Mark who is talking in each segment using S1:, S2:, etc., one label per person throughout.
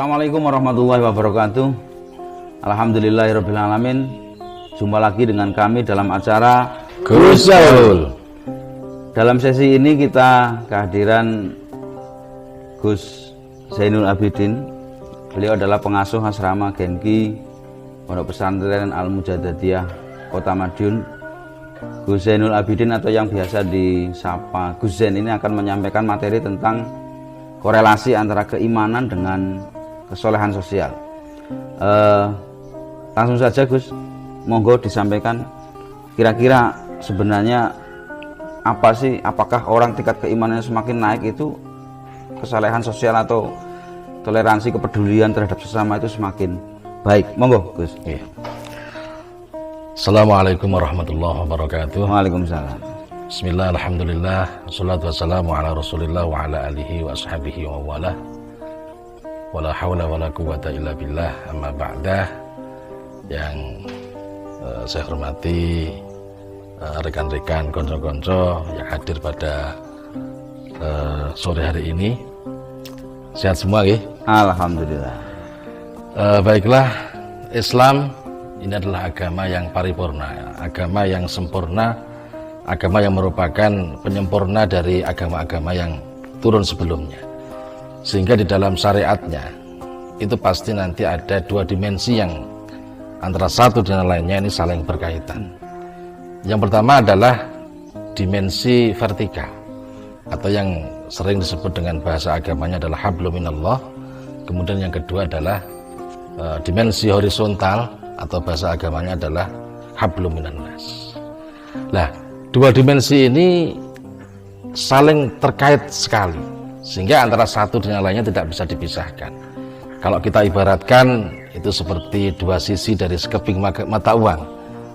S1: Assalamualaikum warahmatullahi wabarakatuh. Alhamdulillahirabbil alamin. Jumpa lagi dengan kami dalam acara
S2: Gus Zaul.
S1: Dalam sesi ini kita kehadiran Gus Zainul Abidin. Beliau adalah pengasuh asrama Genki Pondok Pesantren Al Mujadadiyah Kota Madiun. Gus Zainul Abidin atau yang biasa disapa Gus Zain ini akan menyampaikan materi tentang korelasi antara keimanan dengan kesolehan sosial. Langsung saja Gus, monggo disampaikan kira-kira sebenarnya apa sih, apakah orang tingkat keimanannya semakin naik itu kesolehan sosial atau toleransi kepedulian terhadap sesama itu semakin baik? Monggo Gus.
S2: Iya. Assalamualaikum warahmatullahi wabarakatuh.
S1: Waalaikumsalam.
S2: Bismillah, alhamdulillah, wassalatu wassalamu ala rasulillah wa ala alihi wa ashabihi wa wala wala hawla wala quwata illa billah, amma ba'dah. Yang saya hormati rekan-rekan, konco-konco yang hadir pada sore hari ini, sehat semua ya?
S1: Alhamdulillah.
S2: Baiklah, Islam ini adalah agama yang paripurna, agama yang sempurna, agama yang merupakan penyempurna dari agama-agama yang turun sebelumnya. Sehingga di dalam syariatnya itu pasti nanti ada dua dimensi yang antara satu dan lainnya ini saling berkaitan. Yang pertama adalah dimensi vertikal, atau yang sering disebut dengan bahasa agamanya adalah hablum minallah. Kemudian yang kedua adalah dimensi horizontal, atau bahasa agamanya adalah hablum minannas. Nah, dua dimensi ini saling terkait sekali, sehingga antara satu dengan lainnya tidak bisa dipisahkan. Kalau kita ibaratkan itu seperti dua sisi dari sekeping mata uang.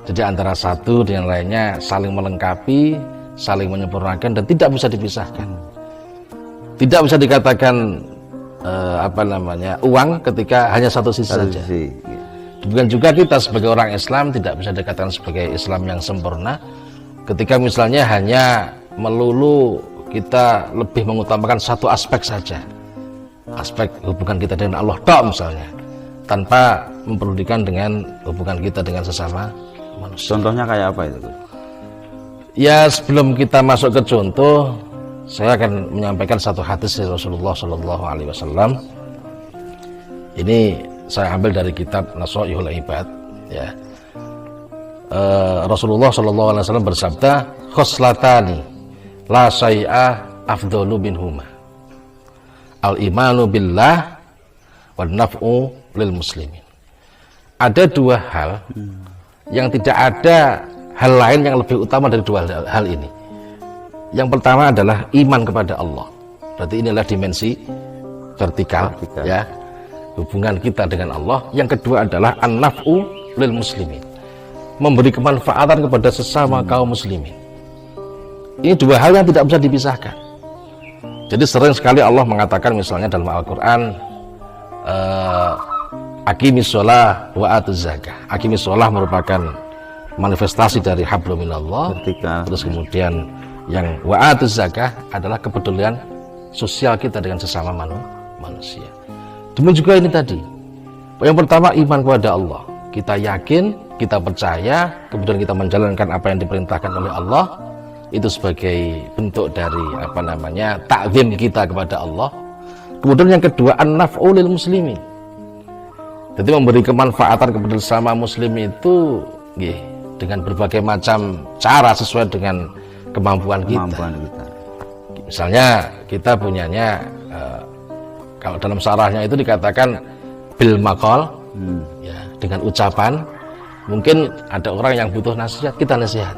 S2: Jadi antara satu dengan lainnya saling melengkapi, saling menyempurnakan, dan tidak bisa dipisahkan. Tidak bisa dikatakan uang ketika hanya satu sisi saja. Demikian juga kita sebagai orang Islam tidak bisa dikatakan sebagai Islam yang sempurna ketika misalnya hanya melulu kita lebih mengutamakan satu aspek saja, aspek hubungan kita dengan Allah tok misalnya, tanpa memperdulikan dengan hubungan kita dengan sesama manusia.
S1: Contohnya kayak apa itu?
S2: Ya, sebelum kita masuk ke contoh, saya akan menyampaikan satu hadis dari Rasulullah SAW. Ini saya ambil dari kitab Nasaihul Ibad, ya. Rasulullah SAW bersabda, khoslatani la syai'a afdalu minhuma, al-imanu billah wa naf'u lil muslimin. Ada dua hal yang tidak ada hal lain yang lebih utama dari dua hal ini. Yang pertama adalah iman kepada Allah. Berarti inilah dimensi vertikal. Ya, hubungan kita dengan Allah. Yang kedua adalah an-naf'u lil muslimin, memberi kemanfaatan kepada sesama kaum muslimin. Ini dua hal yang tidak bisa dipisahkan. Jadi sering sekali Allah mengatakan misalnya dalam Al-Quran, aqimis sholah wa atuz zakah. Aqimis sholah merupakan manifestasi dari hablum minallah. Terus kemudian yang wa atuz zakah adalah kepedulian sosial kita dengan sesama manusia. Demikian juga ini tadi. Yang pertama, iman kepada Allah. Kita yakin, kita percaya, kemudian kita menjalankan apa yang diperintahkan oleh Allah. Itu sebagai bentuk dari takzim kita kepada Allah. Kemudian yang kedua, an-naf'u lil muslimin. Jadi memberi kemanfaatan kepada sesama muslim itu dengan berbagai macam cara sesuai dengan kemampuan kita. Misalnya kita punyanya, kalau dalam syarahnya itu dikatakan bil maqal, ya, dengan ucapan. Mungkin ada orang yang butuh nasihat, kita nasihat.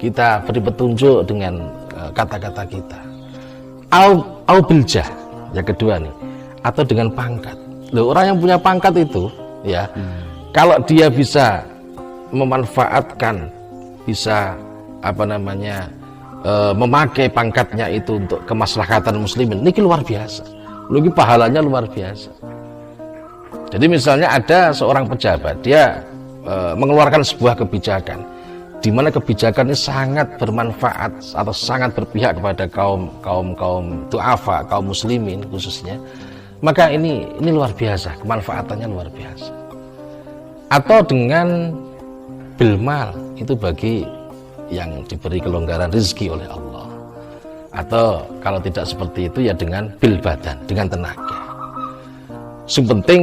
S2: Kita beri petunjuk dengan kata-kata kita. Au biljah, yang kedua nih, atau dengan pangkat. Loh, orang yang punya pangkat itu, ya, kalau dia bisa memanfaatkan, bisa memakai pangkatnya itu untuk kemaslahatan muslimin, ini luar biasa. Ini pahalanya luar biasa. Jadi misalnya ada seorang pejabat, dia mengeluarkan sebuah kebijakan, di mana kebijakan ini sangat bermanfaat atau sangat berpihak kepada kaum du'afa, kaum muslimin khususnya. Maka ini luar biasa, kemanfaatannya luar biasa. Atau dengan bilmal, itu bagi yang diberi kelonggaran rezeki oleh Allah. Atau kalau tidak seperti itu ya dengan bil badan, dengan tenaga. Yang penting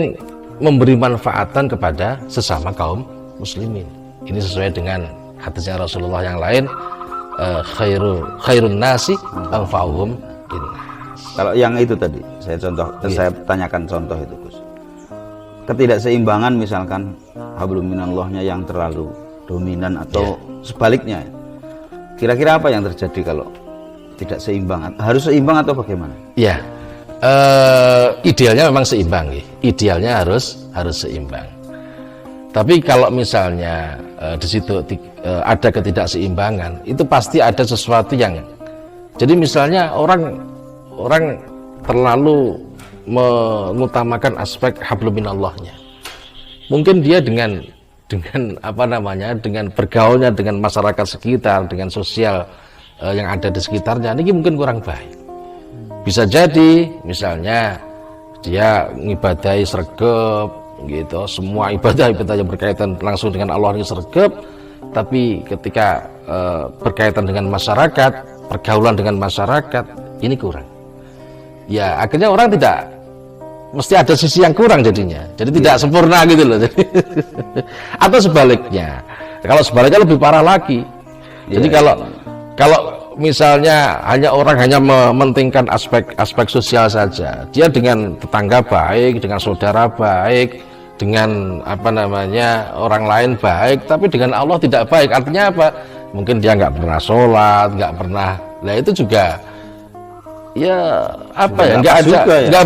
S2: memberi manfaatan kepada sesama kaum muslimin. Ini sesuai dengan hadisnya Rasulullah yang lain, khairun nasi anfa'uhum linnas.
S1: Kalau yang itu tadi saya tanyakan contoh itu, Gus. Ketidakseimbangan misalkan hablum minallahnya yang terlalu dominan atau sebaliknya. Kira-kira apa yang terjadi kalau tidak seimbang? Harus seimbang atau bagaimana?
S2: Ya, idealnya memang seimbang, idealnya harus seimbang. Tapi kalau misalnya di situ ada ketidakseimbangan, itu pasti ada sesuatu yang, jadi misalnya orang terlalu mengutamakan aspek hablum minallahnya. Mungkin dia dengan dengan bergaulnya dengan masyarakat sekitar, dengan sosial yang ada di sekitarnya, ini mungkin kurang baik. Bisa jadi misalnya dia ngibadahi sregep gitu, semua ibadah yang berkaitan langsung dengan Allah ini sregep, tapi ketika berkaitan dengan masyarakat, pergaulan dengan masyarakat, ini kurang. Ya akhirnya orang tidak, mesti ada sisi yang kurang jadinya, jadi tidak sempurna gitu loh. Atau sebaliknya, kalau sebaliknya lebih parah lagi. Jadi kalau misalnya orang hanya mementingkan aspek sosial saja, dia dengan tetangga baik, dengan saudara baik, dengan orang lain baik, tapi dengan Allah tidak baik. Artinya apa? Mungkin dia nggak pernah sholat, nggak pernah. Nah itu juga nggak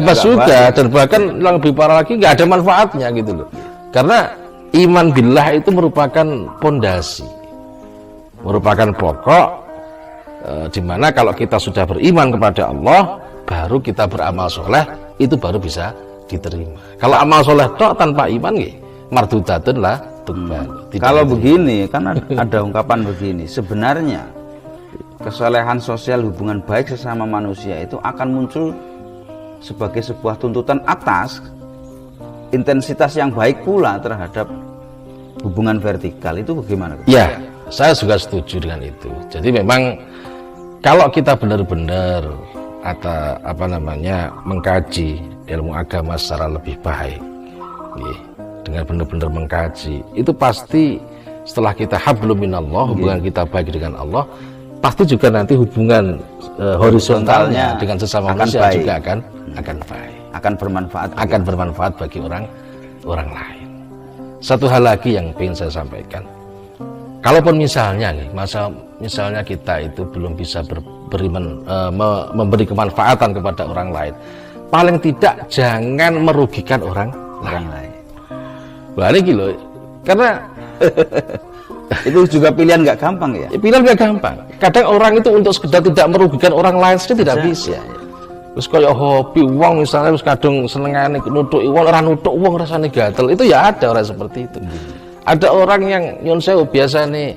S2: pas juga, dan bahkan yang lebih parah lagi nggak ada manfaatnya gitu loh. Karena iman billah itu merupakan pondasi, merupakan pokok, dimana kalau kita sudah beriman kepada Allah, baru kita beramal soleh, itu baru bisa diterima. Kalau amal soleh tok tanpa iman, mardudatun lah tuqbal.
S1: Kalau begini kan ada ungkapan begini, sebenarnya kesalehan sosial, hubungan baik sesama manusia itu akan muncul sebagai sebuah tuntutan atas intensitas yang baik pula terhadap hubungan vertikal. Itu bagaimana?
S2: Ya, saya juga setuju dengan itu. Jadi memang kalau kita benar-benar mengkaji ilmu agama secara lebih baik, dengan benar-benar mengkaji, itu pasti setelah kita hablum minallah, hubungan kita baik dengan Allah, pasti juga nanti hubungan horizontalnya dengan sesama manusia baik. Juga akan baik, akan bermanfaat bagi orang lain. Satu hal lagi yang ingin saya sampaikan, kalaupun misalnya kita itu belum bisa memberi kemanfaatan kepada orang lain, paling tidak jangan merugikan orang lain. Wah ini gitu, karena
S1: itu juga pilihan nggak gampang ya.
S2: Pilihan nggak gampang. Kadang orang itu untuk sekedar tidak merugikan orang lain saja tidak bisa. Terus kayak hobi uang misalnya, terus kadang senengane nutuk uang, orang nutuk uang rasanya gatel. Itu ya ada orang seperti itu. Ada orang yang nyun sewu biasa nih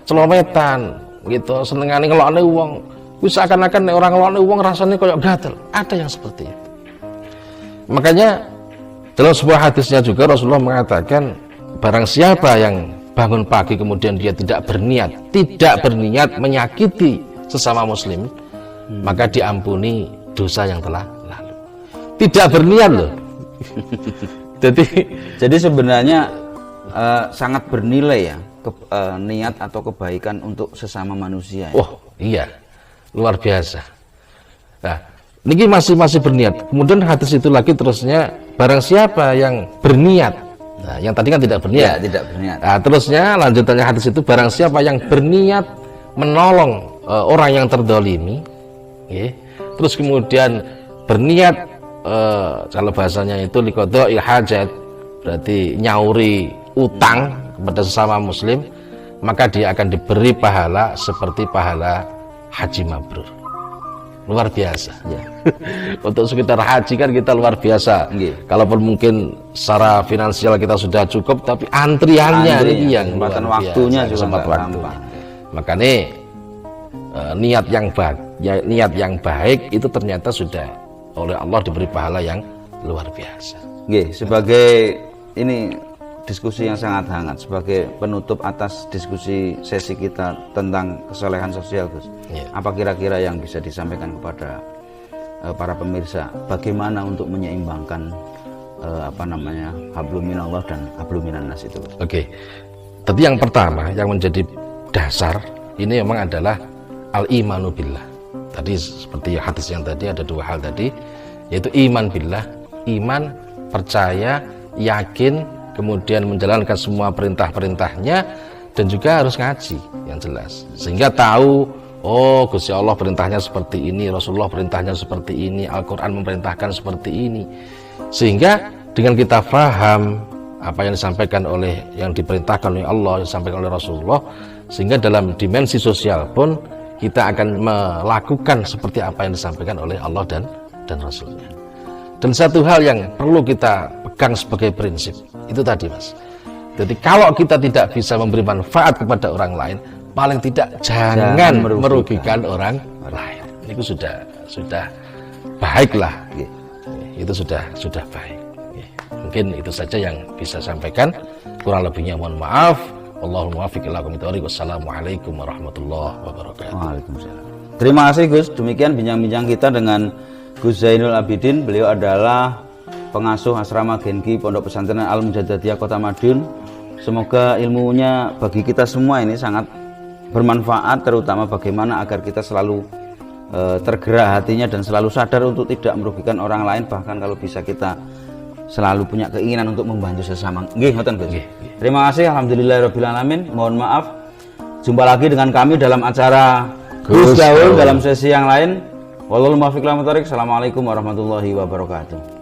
S2: celometan gitu, senengane ngelokne uang. Wis seakan-akan orang ngelokne uang rasanya kayak gatel. Ada yang seperti itu. Makanya dalam sebuah hadisnya juga Rasulullah mengatakan, barang siapa yang bangun pagi kemudian dia tidak berniat menyakiti sesama muslim, maka diampuni dosa yang telah lalu. Tidak berniat loh.
S1: Jadi sebenarnya sangat bernilai ya niat atau kebaikan untuk sesama manusia.
S2: Oh iya, luar biasa. Nah, ini masih berniat. Kemudian hadis itu lagi terusnya, barang siapa yang berniat. Nah, yang tadi kan tidak berniat.
S1: Ya, tidak berniat.
S2: Nah, terusnya lanjutannya hadis itu, barang siapa yang berniat menolong orang yang terdolimi, terus kemudian berniat kalau bahasanya itu liqadha'il hajat, berarti nyauri utang kepada sesama muslim, maka dia akan diberi pahala seperti pahala haji mabrur. Luar biasa ya. Untuk sekitar haji kan kita luar biasa. Kalaupun mungkin secara finansial kita sudah cukup, tapi antriannya ini yang luar biasa.
S1: Waktunya juga
S2: waktu. Makanya niat yang baik itu ternyata sudah oleh Allah diberi pahala yang luar biasa.
S1: Nggih, sebagai ini diskusi yang sangat hangat, sebagai penutup atas diskusi sesi kita tentang kesolehan sosial, Gus. Apa kira-kira yang bisa disampaikan kepada para pemirsa, bagaimana untuk menyeimbangkan hablum minallah dan hablum minannas itu?
S2: Oke. Tapi yang pertama yang menjadi dasar ini memang adalah al-imanu billah. Tadi seperti hadis yang tadi ada dua hal tadi, yaitu iman billah, iman, percaya, yakin, kemudian menjalankan semua perintah-perintahnya, dan juga harus ngaji yang jelas sehingga tahu, oh Gusti Allah perintahnya seperti ini, Rasulullah perintahnya seperti ini, Al-Quran memerintahkan seperti ini, sehingga dengan kita paham apa yang disampaikan oleh, yang diperintahkan oleh Allah, yang disampaikan oleh Rasulullah, sehingga dalam dimensi sosial pun kita akan melakukan seperti apa yang disampaikan oleh Allah dan Rasulnya. Dan satu hal yang perlu kita pegang sebagai prinsip itu tadi, Mas. Jadi kalau kita tidak bisa memberi manfaat kepada orang lain, paling tidak jangan merugikan orang lain. Itu sudah baiklah. Itu sudah baik. Mungkin itu saja yang bisa sampaikan. Kurang lebihnya mohon maaf. Allahumma muwaffiq ila aqwamit thoriq. Wassalamualaikum warahmatullahi wabarakatuh.
S1: Waalaikumsalam. Terima kasih, Gus. Demikian bincang-bincang kita dengan Gus Zainul Abidin. Beliau adalah pengasuh asrama Genki Pondok Pesantren Al Mujaddadiyah Kota Madiun. Semoga ilmunya bagi kita semua ini sangat bermanfaat, terutama bagaimana agar kita selalu tergerak hatinya dan selalu sadar untuk tidak merugikan orang lain, bahkan kalau bisa kita selalu punya keinginan untuk membantu sesama. Nggih, ngoten, Gus. Terima kasih, alhamdulillahirabbil alamin. Mohon maaf. Jumpa lagi dengan kami dalam acara Gus Gaul dalam sesi yang lain. Wallahul muwaffiq ila aqwamit thoriq. Assalamualaikum warahmatullahi wabarakatuh.